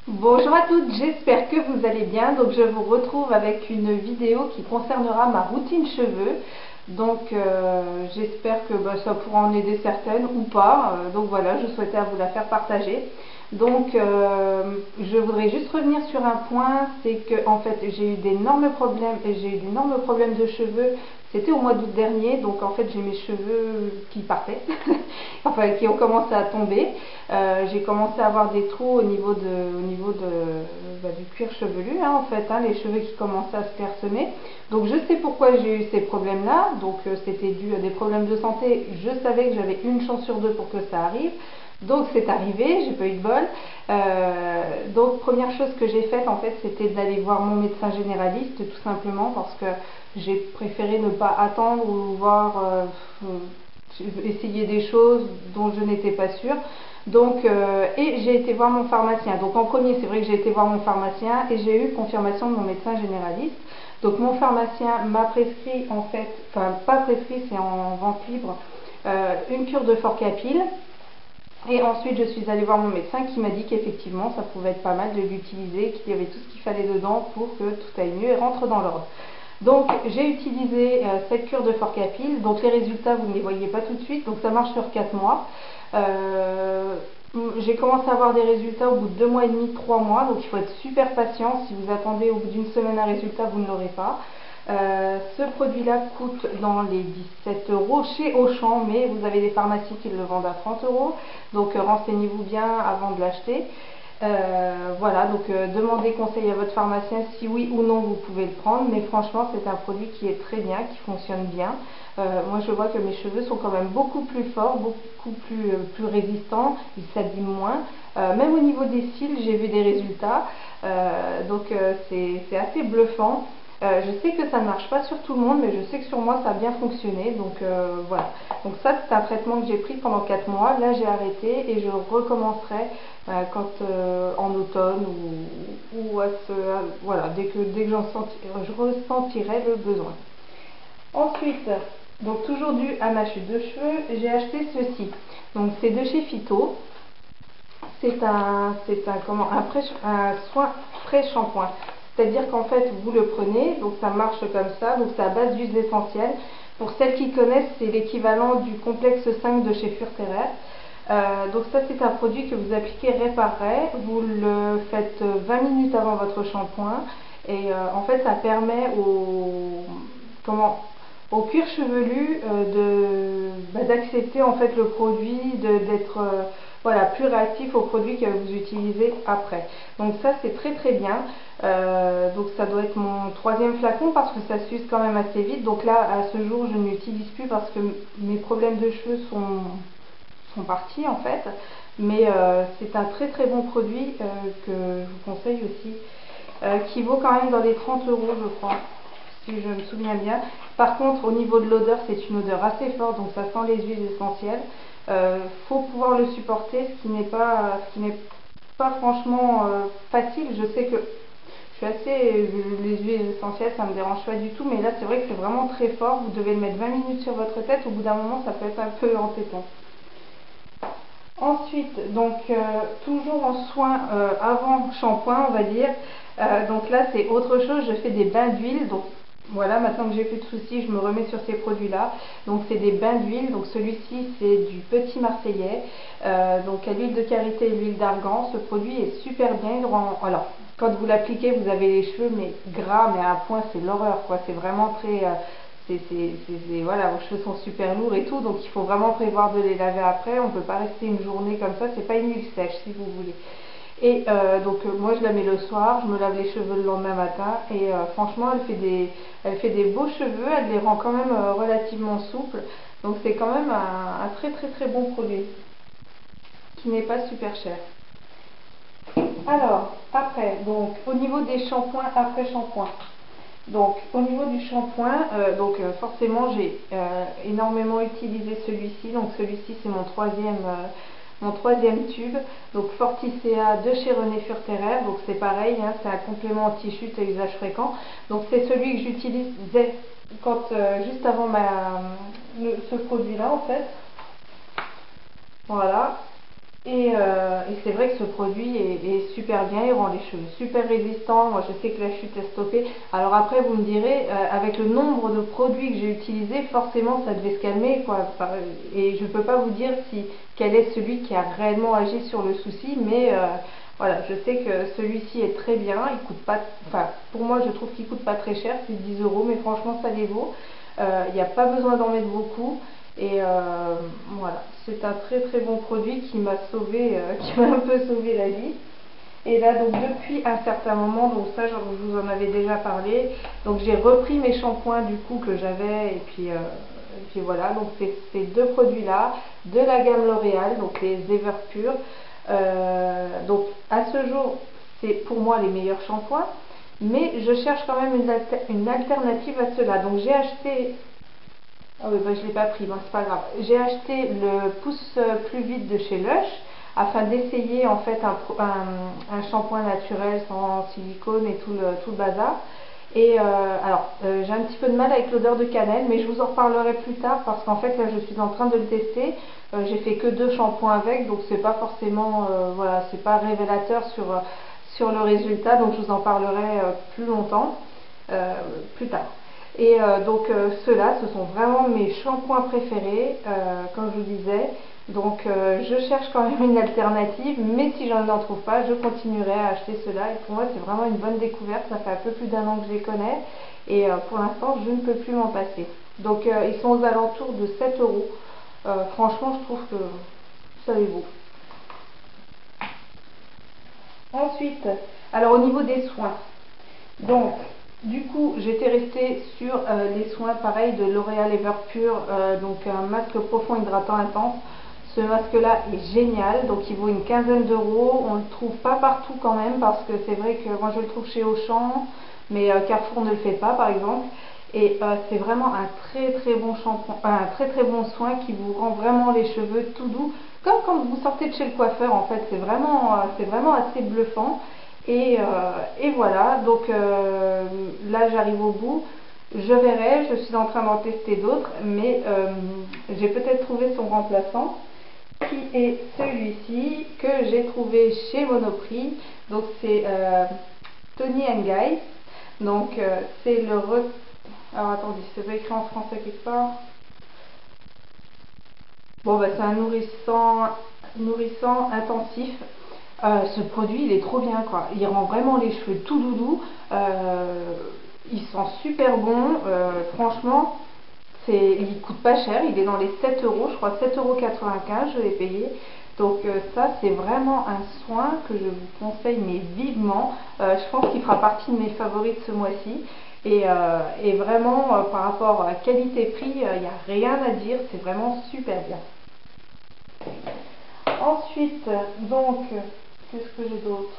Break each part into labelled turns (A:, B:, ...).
A: Bonjour à toutes, j'espère que vous allez bien. Donc je vous retrouve avec une vidéo qui concernera ma routine cheveux. Donc j'espère que ça pourra en aider certaines ou pas. Donc voilà, je souhaitais vous la faire partager. Donc je voudrais juste revenir sur un point, c'est que en fait j'ai eu d'énormes problèmes de cheveux. C'était au mois d'août dernier, donc en fait j'ai mes cheveux qui partaient, enfin qui ont commencé à tomber. J'ai commencé à avoir des trous du cuir chevelu, hein, en fait, hein, les cheveux qui commençaient à se clairsemer. Donc je sais pourquoi j'ai eu ces problèmes-là. Donc c'était dû à des problèmes de santé. Je savais que j'avais une chance sur deux pour que ça arrive. Donc c'est arrivé, j'ai pas eu de bol. Donc première chose que j'ai faite en fait, c'était d'aller voir mon médecin généraliste, tout simplement parce que j'ai préféré ne pas attendre ou voir essayer des choses dont je n'étais pas sûre. Donc et j'ai été voir mon pharmacien. Donc en premier, c'est vrai que j'ai été voir mon pharmacien et j'ai eu confirmation de mon médecin généraliste. Donc mon pharmacien m'a prescrit en fait, enfin pas prescrit, c'est en vente libre, une cure de Forcapil. Et ensuite, je suis allée voir mon médecin qui m'a dit qu'effectivement, ça pouvait être pas mal de l'utiliser, qu'il y avait tout ce qu'il fallait dedans pour que tout aille mieux et rentre dans l'ordre. Donc, j'ai utilisé cette cure de Forcapil. Donc, les résultats, vous ne les voyez pas tout de suite. Donc, ça marche sur 4 mois. J'ai commencé à avoir des résultats au bout de 2 mois et demi, 3 mois. Donc, il faut être super patient. Si vous attendez au bout d'une semaine un résultat, vous ne l'aurez pas. Ce produit-là coûte dans les 17 € chez Auchan, mais vous avez des pharmacies qui le vendent à 30 €. Donc renseignez-vous bien avant de l'acheter. Voilà, donc demandez conseil à votre pharmacien si oui ou non vous pouvez le prendre, mais franchement c'est un produit qui est très bien, qui fonctionne bien. Moi je vois que mes cheveux sont quand même beaucoup plus forts, beaucoup plus résistants, ils s'abîment moins. Même au niveau des cils j'ai vu des résultats, donc c'est assez bluffant. Je sais que ça ne marche pas sur tout le monde, mais je sais que sur moi ça a bien fonctionné. Donc voilà. Donc ça c'est un traitement que j'ai pris pendant 4 mois. Là j'ai arrêté et je recommencerai en automne voilà, dès que je ressentirai le besoin. Ensuite, donc toujours dû à ma chute de cheveux, j'ai acheté ceci. Donc c'est de chez Phyto. C'est un soin pré-shampoing. C'est-à-dire qu'en fait, vous le prenez, donc ça marche comme ça, donc c'est à base d'huiles essentielles. Pour celles qui connaissent, c'est l'équivalent du complexe 5 de chez Furterer. Donc ça, c'est un produit que vous appliquez réparé. Vous le faites 20 minutes avant votre shampoing. Et en fait, ça permet au cuir chevelu d'accepter en fait le produit, d'être voilà, plus réactif au produit que vous utilisez après. Donc ça c'est très très bien. Donc ça doit être mon 3e flacon parce que ça s'use quand même assez vite. Donc là à ce jour je ne l'utilise plus parce que mes problèmes de cheveux sont partis en fait. Mais c'est un très très bon produit que je vous conseille aussi. Qui vaut quand même dans les 30 € je crois, si je me souviens bien. Par contre, au niveau de l'odeur, c'est une odeur assez forte, donc ça sent les huiles essentielles. Faut pouvoir le supporter, ce qui n'est pas franchement facile. Je sais que je suis assez, les huiles essentielles, ça me dérange pas du tout, mais là, c'est vrai que c'est vraiment très fort. Vous devez le mettre 20 minutes sur votre tête. Au bout d'un moment, ça peut être un peu entêtant. Ensuite, donc toujours en soin avant shampoing, on va dire. Donc là, c'est autre chose. Je fais des bains d'huile. Donc voilà, maintenant que j'ai plus de soucis, je me remets sur ces produits-là. Donc c'est des bains d'huile. Donc celui-ci, c'est du Petit Marseillais. Donc à l'huile de karité et l'huile d'argan. Ce produit est super bien. Alors, quand vous l'appliquez, vous avez les cheveux mais gras, mais à un point, c'est l'horreur, quoi. C'est vraiment très voilà, vos cheveux sont super lourds et tout, donc il faut vraiment prévoir de les laver après. On ne peut pas rester une journée comme ça, c'est pas une huile sèche si vous voulez. Et donc moi je la mets le soir, je me lave les cheveux le lendemain matin et franchement elle fait des beaux cheveux, elle les rend quand même relativement souples. Donc c'est quand même un très très très bon produit qui n'est pas super cher. Alors après, donc au niveau des shampoings après shampoing. Donc au niveau du shampoing, forcément j'ai énormément utilisé celui-ci. Donc celui-ci c'est mon troisième tube. Donc Forticea de chez René Furterer. Donc c'est pareil, hein, c'est un complément anti-chute à usage fréquent. Donc c'est celui que j'utilisais juste avant ce produit-là en fait. Voilà. Et c'est vrai que ce produit est super bien, il rend les cheveux super résistants. Moi je sais que la chute est stoppée. Alors après vous me direz, avec le nombre de produits que j'ai utilisés, forcément ça devait se calmer quoi. Et je peux pas vous dire quel est celui qui a réellement agi sur le souci, mais voilà, je sais que celui-ci est très bien, il coûte pas, enfin pour moi je trouve qu'il coûte pas très cher, c'est 10 euros, mais franchement ça les vaut. Il n'y a pas besoin d'en mettre beaucoup. Et voilà, c'est un très très bon produit qui m'a sauvé, qui m'a un peu sauvé la vie. Et là donc depuis un certain moment, donc ça je vous en avais déjà parlé, donc j'ai repris mes shampoings du coup que j'avais et puis voilà, donc c'est ces deux produits là, de la gamme L'Oréal, donc les Everpure. Donc à ce jour c'est pour moi les meilleurs shampoings, mais je cherche quand même une alternative à cela. Donc j'ai acheté, ah oui, bah, je ne l'ai pas pris, bon, c'est pas grave. J'ai acheté le pousse plus vite de chez Lush afin d'essayer en fait un shampoing naturel sans silicone et tout le bazar. Et j'ai un petit peu de mal avec l'odeur de cannelle, mais je vous en reparlerai plus tard parce qu'en fait là je suis en train de le tester. J'ai fait que 2 shampoings avec, donc c'est pas forcément, voilà, c'est pas révélateur sur le résultat, donc je vous en parlerai plus longtemps, plus tard. Et ceux-là, ce sont vraiment mes shampoings préférés, comme je vous disais. Donc je cherche quand même une alternative, mais si je n'en trouve pas, je continuerai à acheter ceux-là. Et pour moi, c'est vraiment une bonne découverte. Ça fait un peu plus d'1 an que je les connais. Et pour l'instant, je ne peux plus m'en passer. Donc ils sont aux alentours de 7 euros. Franchement, je trouve que ça les vaut. Ensuite, alors au niveau des soins. Donc, du coup, j'étais restée sur les soins pareils de L'Oréal Everpure, donc un masque profond hydratant intense. Ce masque-là est génial, donc il vaut une quinzaine d'euros. On ne le trouve pas partout quand même, parce que c'est vrai que moi je le trouve chez Auchan, mais Carrefour ne le fait pas par exemple. Et c'est vraiment un très très bon shampoing, un très très bon soin qui vous rend vraiment les cheveux tout doux, comme quand vous sortez de chez le coiffeur en fait. C'est vraiment assez bluffant. Et voilà, donc là j'arrive au bout. Je verrai, je suis en train d'en tester d'autres, mais j'ai peut-être trouvé son remplaçant, qui est celui-ci que j'ai trouvé chez Monoprix. Donc c'est Toni & Guy. Donc c'est le alors attendez, c'est pas écrit en français quelque part. Bon bah c'est un nourrissant intensif. Ce produit il est trop bien quoi, il rend vraiment les cheveux tout doudou, il sent super bon, franchement il coûte pas cher, il est dans les 7 euros, je crois 7,95 € je l'ai payé. Donc ça c'est vraiment un soin que je vous conseille mais vivement. Je pense qu'il fera partie de mes favoris de ce mois-ci. Et vraiment par rapport à qualité-prix, il n'y a rien à dire, c'est vraiment super bien. Ensuite, donc, qu'est-ce que j'ai d'autre?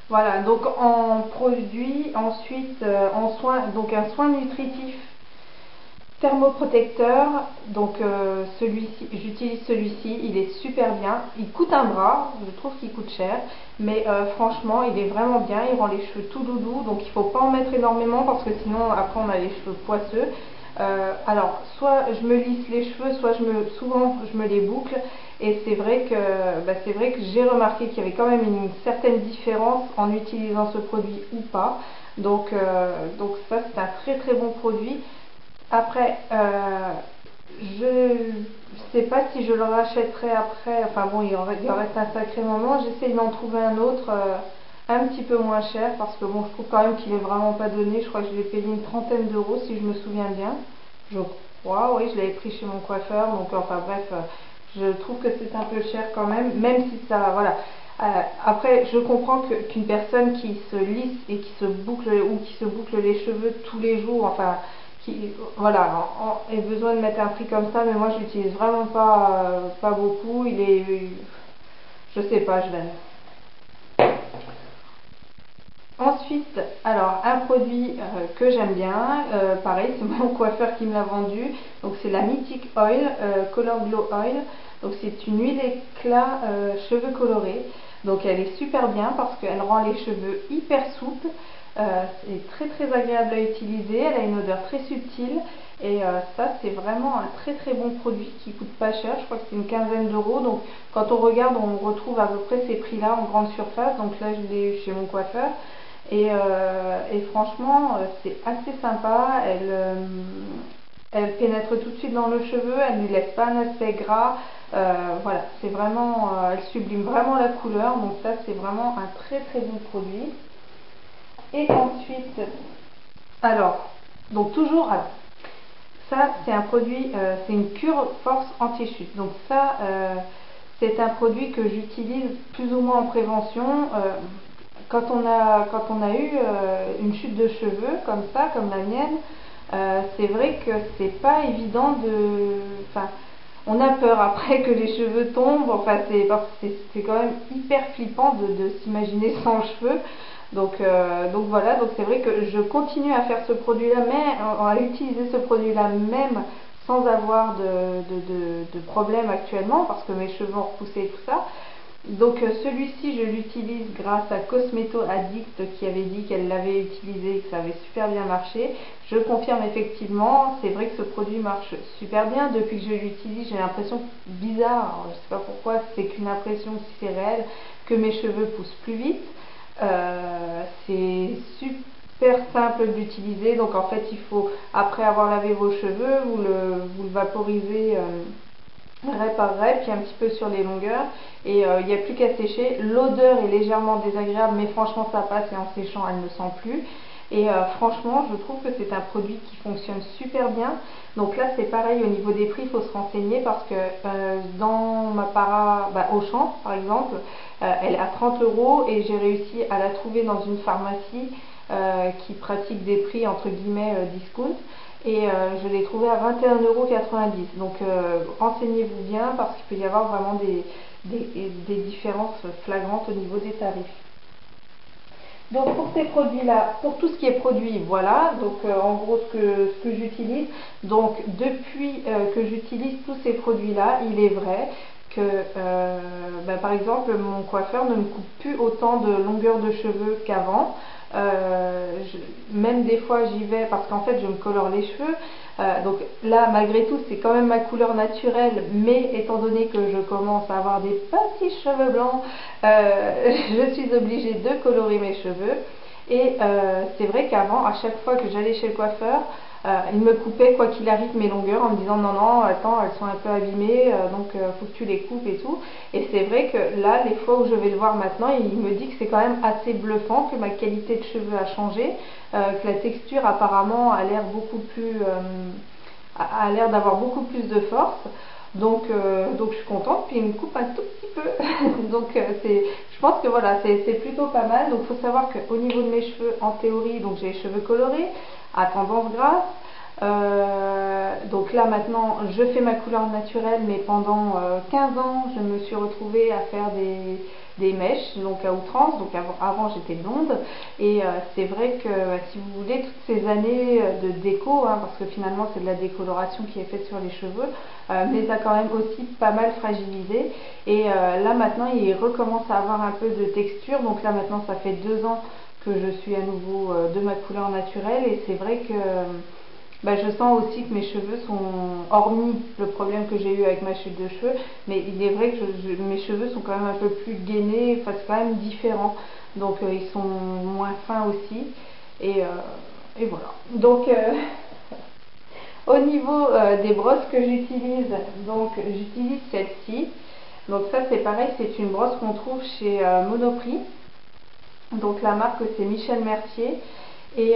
A: Voilà, donc en produit, ensuite en soin, donc un soin nutritif thermoprotecteur. Donc celui-ci, j'utilise celui-ci, il est super bien. Il coûte un bras, je trouve qu'il coûte cher, mais franchement il est vraiment bien, il rend les cheveux tout doudou. Donc il faut pas en mettre énormément parce que sinon après on a les cheveux poisseux. Alors soit je me lisse les cheveux, soit souvent je me les boucle. Et c'est vrai que j'ai remarqué qu'il y avait quand même une certaine différence en utilisant ce produit ou pas. Donc ça c'est un très très bon produit. Après, je sais pas si je le rachèterai après. Enfin bon, il en reste un sacré moment. J'essaie d'en trouver un autre un petit peu moins cher parce que bon, je trouve quand même qu'il est vraiment pas donné. Je crois que je l'ai payé une trentaine d'euros si je me souviens bien. Je crois, oui, je l'avais pris chez mon coiffeur. Donc enfin bref, je trouve que c'est un peu cher quand même si ça, voilà. Après, je comprends qu'une personne qui se lisse et qui se boucle les cheveux tous les jours, enfin voilà, ait besoin de mettre un prix comme ça, mais moi je l'utilise vraiment pas beaucoup. Je sais pas, je vais. Ensuite, alors un produit que j'aime bien, pareil, c'est mon coiffeur qui me l'a vendu. Donc c'est la Mythic Oil, Color Glow Oil. Donc c'est une huile éclat cheveux colorés. Donc elle est super bien parce qu'elle rend les cheveux hyper souples. C'est très très agréable à utiliser, elle a une odeur très subtile Et ça, c'est vraiment un très très bon produit qui coûte pas cher. Je crois que c'est une quinzaine d'euros. Donc quand on regarde, on retrouve à peu près ces prix-là en grande surface. Donc là, je l'ai eu chez mon coiffeur. Et franchement, c'est assez sympa. Elle pénètre tout de suite dans le cheveu. Elle ne lui laisse pas un aspect gras. Voilà, c'est vraiment, elle sublime vraiment la couleur. Donc ça, c'est vraiment un très très bon produit. Et ensuite, alors, donc toujours, alors, ça, c'est un produit, c'est une cure force anti-chute. Donc ça, c'est un produit que j'utilise plus ou moins en prévention. Quand on a eu une chute de cheveux comme ça, comme la mienne, c'est vrai que c'est pas évident de... Enfin, on a peur après que les cheveux tombent. Enfin, c'est quand même hyper flippant de s'imaginer sans cheveux. Donc voilà, donc c'est vrai que je continue à faire ce produit-là, mais à utiliser ce produit-là même sans avoir de problème actuellement, parce que mes cheveux ont repoussé et tout ça. Donc celui-ci, je l'utilise grâce à Cosmeto Addict qui avait dit qu'elle l'avait utilisé et que ça avait super bien marché. Je confirme effectivement, c'est vrai que ce produit marche super bien. Depuis que je l'utilise, j'ai l'impression bizarre, alors, je ne sais pas pourquoi, c'est qu'une impression, si c'est réel, que mes cheveux poussent plus vite. C'est super simple d'utiliser, donc en fait il faut, après avoir lavé vos cheveux, vous le vaporisez rai par rai, puis un petit peu sur les longueurs, et il n'y a plus qu'à sécher. L'odeur est légèrement désagréable, mais franchement ça passe, et en séchant elle ne sent plus. Et franchement, je trouve que c'est un produit qui fonctionne super bien. Donc là, c'est pareil, au niveau des prix, il faut se renseigner parce que dans ma Auchan, par exemple, elle est à 30 € et j'ai réussi à la trouver dans une pharmacie qui pratique des prix entre guillemets discount. Et je l'ai trouvée à 21,90 €. Donc renseignez-vous bien parce qu'il peut y avoir vraiment des différences flagrantes au niveau des tarifs. Donc pour ces produits-là, pour tout ce qui est produit, voilà, donc en gros ce que j'utilise. Donc depuis que j'utilise tous ces produits-là, il est vrai que par exemple mon coiffeur ne me coupe plus autant de longueur de cheveux qu'avant. Même des fois j'y vais parce qu'en fait je me colore les cheveux. Donc là malgré tout c'est quand même ma couleur naturelle, mais étant donné que je commence à avoir des petits cheveux blancs, je suis obligée de colorer mes cheveux. Et c'est vrai qu'avant, à chaque fois que j'allais chez le coiffeur, il me coupait quoi qu'il arrive mes longueurs en me disant non non attends, elles sont un peu abîmées, donc faut que tu les coupes et tout. Et c'est vrai que là, les fois où je vais le voir maintenant, il me dit que c'est quand même assez bluffant, que ma qualité de cheveux a changé, que la texture apparemment a l'air beaucoup plus a l'air d'avoir beaucoup plus de force. Donc je suis contente, puis il me coupe un tout petit peu. Donc je pense que voilà, c'est plutôt pas mal. Donc il faut savoir qu'au niveau de mes cheveux, en théorie, donc j'ai les cheveux colorés, à tendance grasse. Donc là maintenant, je fais ma couleur naturelle, mais pendant 15 ans, je me suis retrouvée à faire des mèches, donc à outrance. Donc avant j'étais blonde, et c'est vrai que si vous voulez, toutes ces années de déco, hein, parce que finalement c'est de la décoloration qui est faite sur les cheveux, mais ça a quand même aussi pas mal fragilisé. Et là maintenant il recommence à avoir un peu de texture. Donc là maintenant ça fait 2 ans que je suis à nouveau de ma couleur naturelle, et c'est vrai que je sens aussi que mes cheveux sont, hormis le problème que j'ai eu avec ma chute de cheveux, mais il est vrai que mes cheveux sont quand même un peu plus gainés, enfin c'est quand même différent, donc ils sont moins fins aussi, et voilà. Donc au niveau des brosses que j'utilise, donc j'utilise celle-ci. Donc ça c'est pareil, c'est une brosse qu'on trouve chez Monoprix. Donc la marque c'est Michel Mercier. Et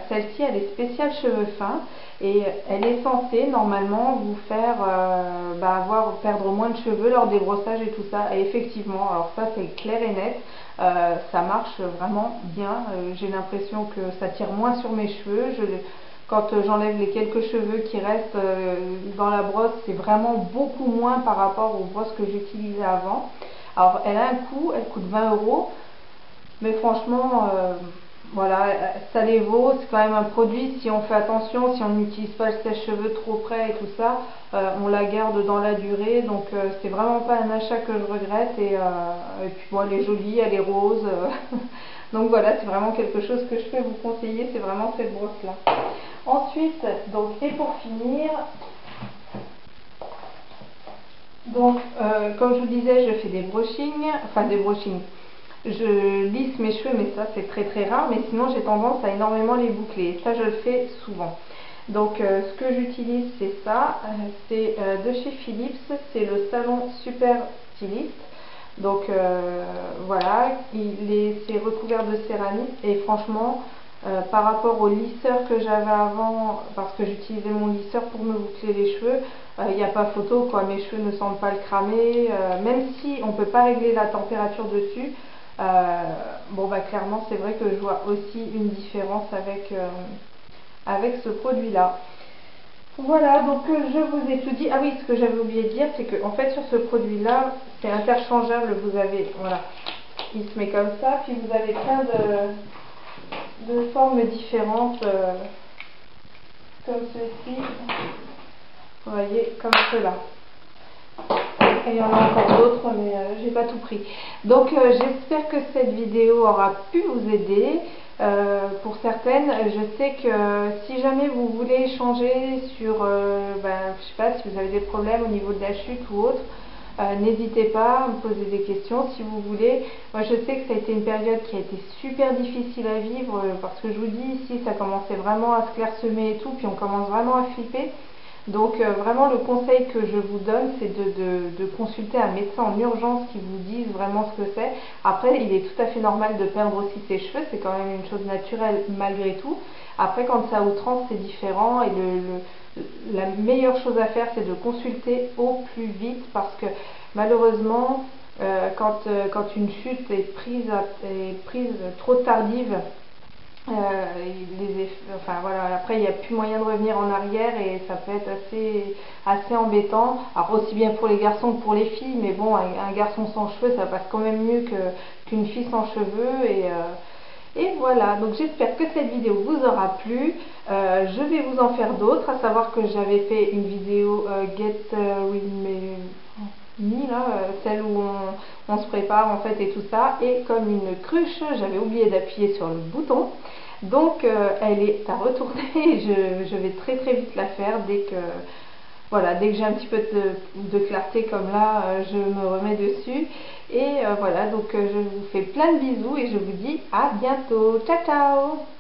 A: celle-ci elle est spéciale cheveux fins, et elle est censée normalement vous faire perdre moins de cheveux lors des brossages et tout ça. Et effectivement, alors ça c'est clair et net, ça marche vraiment bien. J'ai l'impression que ça tire moins sur mes cheveux. Quand j'enlève les quelques cheveux qui restent dans la brosse, c'est vraiment beaucoup moins par rapport aux brosses que j'utilisais avant. Alors elle a un coût, elle coûte 20 €, mais franchement voilà, ça les vaut. C'est quand même un produit, si on fait attention, si on n'utilise pas le sèche-cheveux trop près et tout ça, on la garde dans la durée. Donc c'est vraiment pas un achat que je regrette. Et puis bon, elle est jolie, elle est rose. Donc voilà, c'est vraiment quelque chose que je peux vous conseiller, c'est vraiment cette brosse là. Ensuite, donc, et pour finir, donc, comme je vous disais, je fais des brushings, enfin des brushings. Je lisse mes cheveux, mais ça c'est très très rare, mais sinon j'ai tendance à énormément les boucler, et ça je le fais souvent. Donc ce que j'utilise c'est ça, c'est de chez Philips, c'est le salon Super Stylist. Donc voilà, c'est recouvert de céramique et franchement par rapport au lisseur que j'avais avant, parce que j'utilisais mon lisseur pour me boucler les cheveux, il n'y a pas photo quoi, mes cheveux ne sentent pas le cramer, même si on ne peut pas régler la température dessus. Bon bah clairement c'est vrai que je vois aussi une différence avec ce produit là. Voilà, donc je vous ai tout dit. Ah oui, ce que j'avais oublié de dire, c'est que en fait sur ce produit là c'est interchangeable. Vous avez, voilà, il se met comme ça, puis vous avez plein de formes différentes, comme ceci, vous voyez, comme cela. Et il y en a encore d'autres, mais j'ai pas tout pris. Donc j'espère que cette vidéo aura pu vous aider. Pour certaines, je sais que si jamais vous voulez échanger sur, je sais pas, si vous avez des problèmes au niveau de la chute ou autre, n'hésitez pas à me poser des questions si vous voulez. Moi je sais que ça a été une période qui a été super difficile à vivre, parce que je vous dis, ici ça commençait vraiment à se clairsemer et tout, puis on commence vraiment à flipper. Donc vraiment le conseil que je vous donne, c'est de consulter un médecin en urgence qui vous dise vraiment ce que c'est. Après il est tout à fait normal de perdre aussi ses cheveux, c'est quand même une chose naturelle malgré tout. Après quand ça outrance c'est différent, et la meilleure chose à faire c'est de consulter au plus vite, parce que malheureusement quand une chute est prise trop tardive, enfin voilà, après il n'y a plus moyen de revenir en arrière et ça peut être assez embêtant. Alors aussi bien pour les garçons que pour les filles, mais bon, un garçon sans cheveux ça passe quand même mieux qu'une fille sans cheveux. Et voilà, donc j'espère que cette vidéo vous aura plu. Je vais vous en faire d'autres, à savoir que j'avais fait une vidéo Get With Me, là, celle où on se prépare en fait et tout ça, et comme une cruche j'avais oublié d'appuyer sur le bouton, donc elle est à retourner et je vais très très vite la faire dès que voilà, dès que j'ai un petit peu de clarté comme là, je me remets dessus. Et voilà, donc je vous fais plein de bisous et je vous dis à bientôt. Ciao ciao.